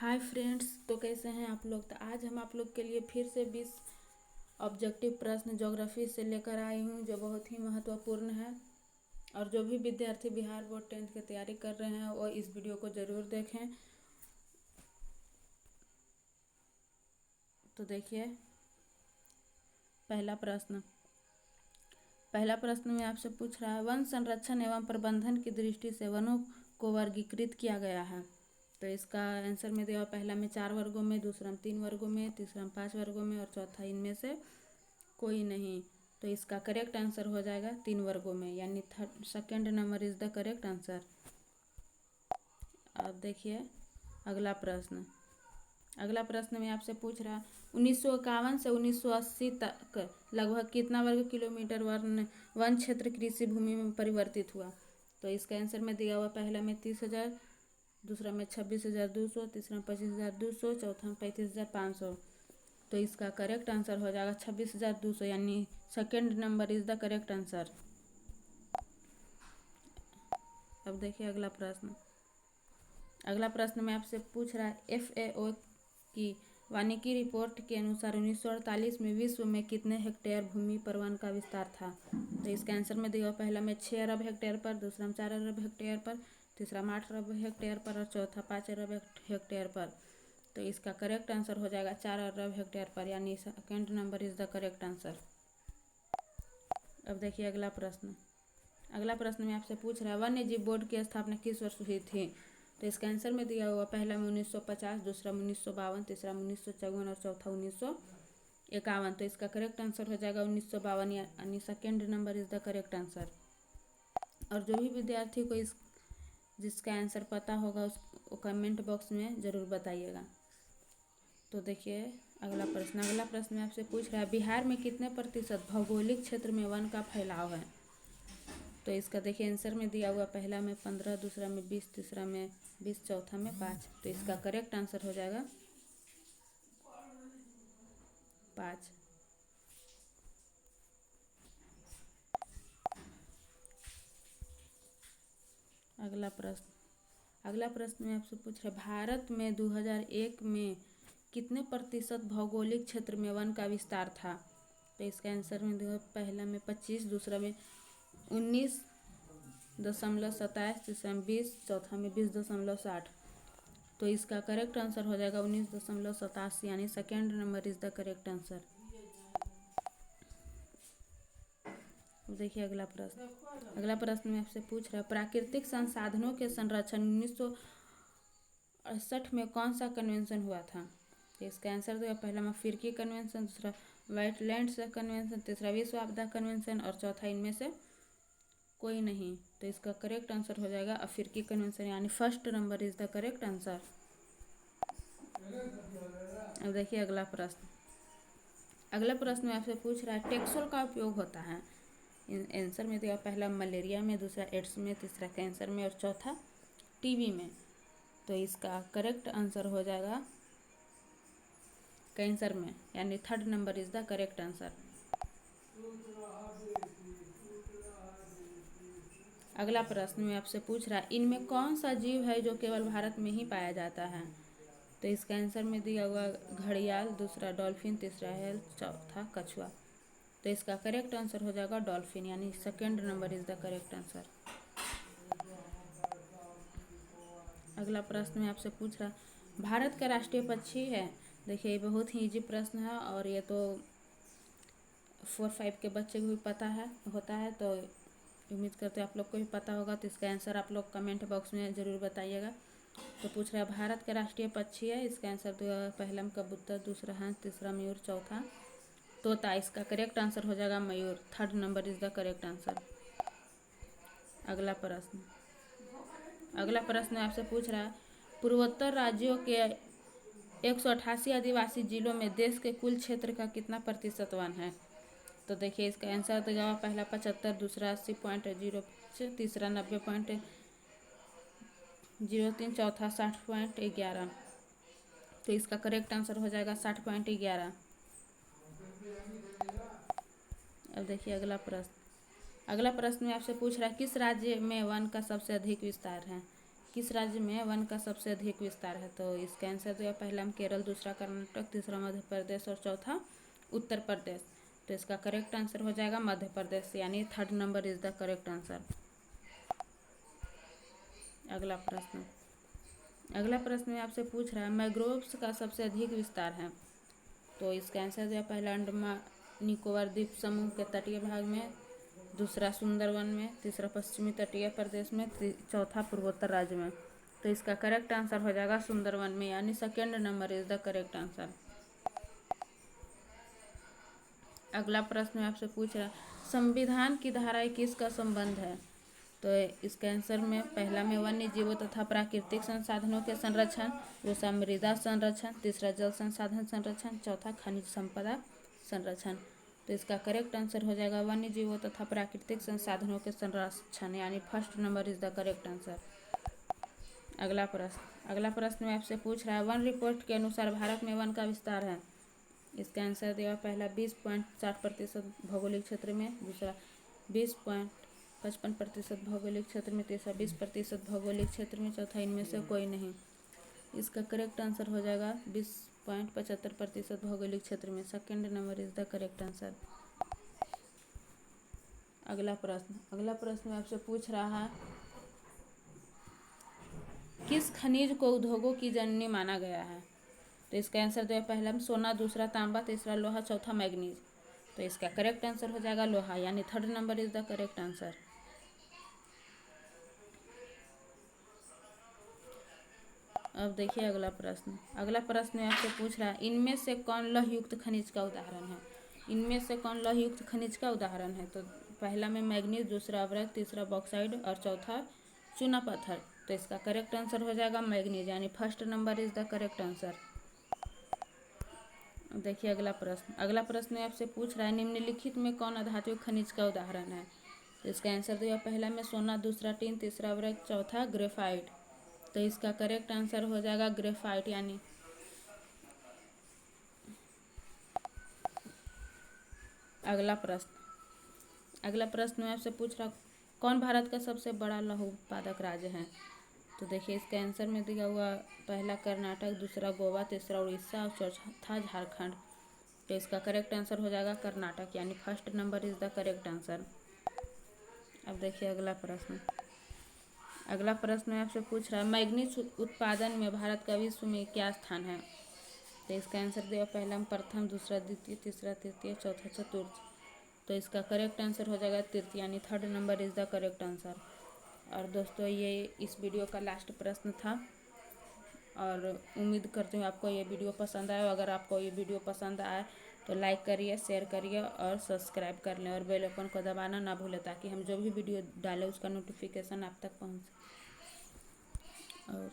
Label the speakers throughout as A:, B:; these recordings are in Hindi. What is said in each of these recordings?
A: हाय फ्रेंड्स, तो कैसे हैं आप लोग। तो आज हम आप लोग के लिए फिर से 20 ऑब्जेक्टिव प्रश्न ज्योग्राफी से लेकर आई हूँ, जो बहुत ही महत्वपूर्ण है। और जो भी विद्यार्थी बिहार बोर्ड 10th की तैयारी कर रहे हैं वो इस वीडियो को ज़रूर देखें। तो देखिए, पहला प्रश्न में आपसे पूछ रहा है, वन संरक्षण एवं प्रबंधन की दृष्टि से वनों को वर्गीकृत किया गया है। तो इसका आंसर में दिया, पहला में 4 वर्गों में, दूसरा में 3 वर्गों में, तीसरा में 5 वर्गों में और चौथा इनमें से कोई नहीं। तो इसका करेक्ट आंसर हो जाएगा 3 वर्गों में, यानी second number is the correct answer. अब देखिए अगला प्रश्न में आपसे पूछ रहा, 1951 से 1980 तक लगभग कितना वर्ग किलोमीटर वन क्षेत्र कृषि भूमि में परिवर्तित हुआ। तो इसका आंसर में दिया हुआ, पहला में 30,000, दूसरा में 26,200, तीसरा में 25,200, चौथा में 35,500। तो इसका करेक्ट आंसर हो जाएगा 26,200, यानी second number is the correct answer. अब देखिए अगला प्रश्न में आपसे पूछ रहा है, FAO की वानिकी रिपोर्ट के अनुसार 1948 में विश्व में कितने हेक्टेयर भूमि पर वन का विस्तार था। तो इसका आंसर में दिया, पहला में 6 अरब हेक्टेयर पर, दूसरा में 4 अरब हेक्टेयर पर, तीसरा में 8 अरब हेक्टेयर पर और चौथा 5 अरब हेक्टेयर पर। तो इसका करेक्ट आंसर हो जाएगा 4 अरब हेक्टेयर पर, यानी second number is the correct answer. अब देखिए अगला प्रश्न में आपसे पूछ रहा है, वन्य जीव बोर्ड की स्थापना किस वर्ष हुई थी। तो इसका आंसर में दिया हुआ, पहला में 1950, दूसरा में 1952, तीसरा में 1954 और चौथा 1951। तो इसका करेक्ट आंसर हो जाएगा 1952, यानी second number is the correct answer. और जो भी विद्यार्थी को जिसका आंसर पता होगा उसको कमेंट बॉक्स में ज़रूर बताइएगा। तो देखिए अगला प्रश्न में आपसे पूछ रहा है, बिहार में कितने प्रतिशत भौगोलिक क्षेत्र में वन का फैलाव है। तो इसका देखिए आंसर में दिया हुआ, पहला में 15, दूसरा में 20, तीसरा में 20, चौथा में 5। तो इसका करेक्ट आंसर हो जाएगा 5। अगला प्रश्न में आपसे पूछ रहा है, भारत में 2001 में कितने प्रतिशत भौगोलिक क्षेत्र में वन का विस्तार था। तो इसका आंसर में देखो, पहला में 25, दूसरा में 19.27, तीसरा में 20, चौथा में 20.60। तो इसका करेक्ट आंसर हो जाएगा 19.87, यानी second number is the correct answer. देखिए अगला प्रश्न में आपसे पूछ रहा है, प्राकृतिक संसाधनों के संरक्षण 1968 में कौन सा कन्वेंशन हुआ था। तो इसका आंसर देगा, पहला में फिरकी कन्वेंशन, दूसरा वेटलैंड्स कन्वेंशन, तीसरा विश्व आपदा कन्वेंशन और चौथा इनमें से कोई नहीं। तो इसका करेक्ट आंसर हो जाएगा अफ्रीकी कन्वेंशन, यानी first number is the correct answer. अब देखिए अगला प्रश्न में आपसे पूछ रहा है, टेक्सोल का उपयोग होता है। आंसर में दिया, पहला मलेरिया में, दूसरा एड्स में, तीसरा कैंसर में और चौथा टीबी में। तो इसका करेक्ट आंसर हो जाएगा कैंसर में, यानी third number is the correct answer. अगला प्रश्न में आपसे पूछ रहा है, इनमें कौन सा जीव है जो केवल भारत में ही पाया जाता है। तो इसका आंसर में दिया हुआ, घड़ियाल, दूसरा डॉल्फिन, तीसरा है चौथा कछुआ। तो इसका करेक्ट आंसर हो जाएगा डॉल्फिन, यानी second number is the correct answer. अगला प्रश्न में आपसे पूछ रहा, भारत का राष्ट्रीय पक्षी है। देखिए ये बहुत ही इजी प्रश्न है और ये तो 4-5 के बच्चे को भी पता होता है, तो उम्मीद करते हैं आप लोग को भी पता होगा। तो इसका आंसर आप लोग कमेंट बॉक्स में ज़रूर बताइएगा। तो पूछ रहा है, भारत का राष्ट्रीय पक्षी है। इसका आंसर तो पहला में कबूतर, दूसरा हंस, तीसरा मयूर, चौथा तोता। इसका करेक्ट आंसर हो जाएगा Mayur, third number is the correct answer. अगला प्रश्न आपसे पूछ रहा है, पूर्वोत्तर राज्यों के 188 आदिवासी जिलों में देश के कुल क्षेत्र का कितना प्रतिशत वन है। तो देखिए इसका आंसर तो जवाब, पहला 75, दूसरा 80.05, तीसरा 90.03, चौथा 60.11। तो इसका करेक्ट आंसर हो जाएगा 60.11। अब देखिए अगला प्रश्न में आपसे पूछ रहा है, किस राज्य में वन का सबसे अधिक विस्तार है। किस राज्य में वन का सबसे अधिक विस्तार है? तो इसका आंसर जो है पहला में केरल, दूसरा कर्नाटक, तीसरा मध्य प्रदेश और चौथा उत्तर प्रदेश। तो इसका करेक्ट आंसर हो जाएगा मध्य प्रदेश, यानी 3rd number is the correct answer. अगला प्रश्न में आपसे पूछ रहा है मैंग्रोव्स का सबसे अधिक विस्तार है। तो इसका आंसर जो है पहला अंडमान निकोबार द्वीप समूह के तटीय भाग में, दूसरा सुंदरवन में, तीसरा पश्चिमी तटीय प्रदेश में, चौथा पूर्वोत्तर राज्य में। तो इसका करेक्ट आंसर हो जाएगा सुंदरवन में, यानी 2nd number is the correct answer. अगला प्रश्न आपसे पूछ रहा है संविधान की धारा 21 का संबंध है। तो इसके आंसर में पहला में वन्य जीवों तथा प्राकृतिक संसाधनों के संरक्षण, दूसरा मृदा संरक्षण, तीसरा जल संसाधन संरक्षण, चौथा खनिज संपदा संरक्षण। तो इसका करेक्ट आंसर हो जाएगा वन्य जीवों तथा प्राकृतिक संसाधनों के संरक्षण, यानी 1st number is the correct answer. अगला प्रश्न में आपसे पूछ रहा है वन रिपोर्ट के अनुसार भारत में वन का विस्तार है। इसका आंसर दिया पहला 20.60% भौगोलिक क्षेत्र में, दूसरा 20.55% भौगोलिक क्षेत्र में, तीसरा 20% भौगोलिक क्षेत्र में, चौथा इनमें से कोई नहीं। इसका करेक्ट आंसर हो जाएगा 20.75% भौगोलिक क्षेत्र में, 2nd number is the correct answer. अगला प्रश्न आपसे पूछ रहा है किस खनिज को उद्योगों की जननी माना गया है। तो इसका आंसर जो है पहला में सोना, दूसरा तांबा, तीसरा लोहा, चौथा मैग्नीज। तो इसका करेक्ट आंसर हो जाएगा लोहा, यानी 3rd number is the correct answer. अब देखिए अगला प्रश्न आपसे पूछ रहा है इनमें से कौन लौह युक्त खनिज का उदाहरण है। इनमें से कौन लौह युक्त खनिज का उदाहरण है? तो पहला में मैग्नीज, दूसरा अवरक्त, तीसरा बॉक्साइड और चौथा चूना पत्थर। तो इसका करेक्ट आंसर हो जाएगा मैग्नीज, यानी 1st number is the correct answer. देखिए अगला प्रश्न आपसे पूछ रहा है निम्नलिखित में कौन अधातु खनिज का उदाहरण है। तो इसका आंसर दिया पहला में सोना, दूसरा टिन, तीसरा अवरक्त, चौथा ग्रेफाइट। तो इसका करेक्ट आंसर हो जाएगा ग्रेफाइट, यानी अगला प्रश्न आपसे पूछ रहा कौन भारत का सबसे बड़ा लौह उत्पादक राज्य है। तो देखिए इसके आंसर में दिया हुआ पहला कर्नाटक, दूसरा गोवा, तीसरा उड़ीसा और चौथा झारखंड। तो इसका करेक्ट आंसर हो जाएगा कर्नाटक, यानी 1st number is the correct answer. अब देखिए अगला प्रश्न आपसे पूछ रहा है मैग्नीज उत्पादन में भारत का विश्व में क्या स्थान है। तो इसका आंसर दिया पहला में प्रथम, दूसरा द्वितीय, तीसरा तृतीय, चौथा चतुर्थ। तो इसका करेक्ट आंसर हो जाएगा तृतीय, यानी 3rd number is the correct answer. और दोस्तों ये इस वीडियो का लास्ट प्रश्न था और उम्मीद करती हूँ आपको ये वीडियो पसंद आए। अगर आपको ये वीडियो पसंद आए तो लाइक करिए, शेयर करिए और सब्सक्राइब कर लें और बेल आइकन को दबाना ना भूलें ताकि हम जो भी वीडियो डालें उसका नोटिफिकेशन आप तक पहुँचे। और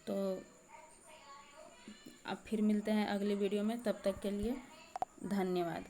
A: तो अब फिर मिलते हैं अगली वीडियो में, तब तक के लिए धन्यवाद।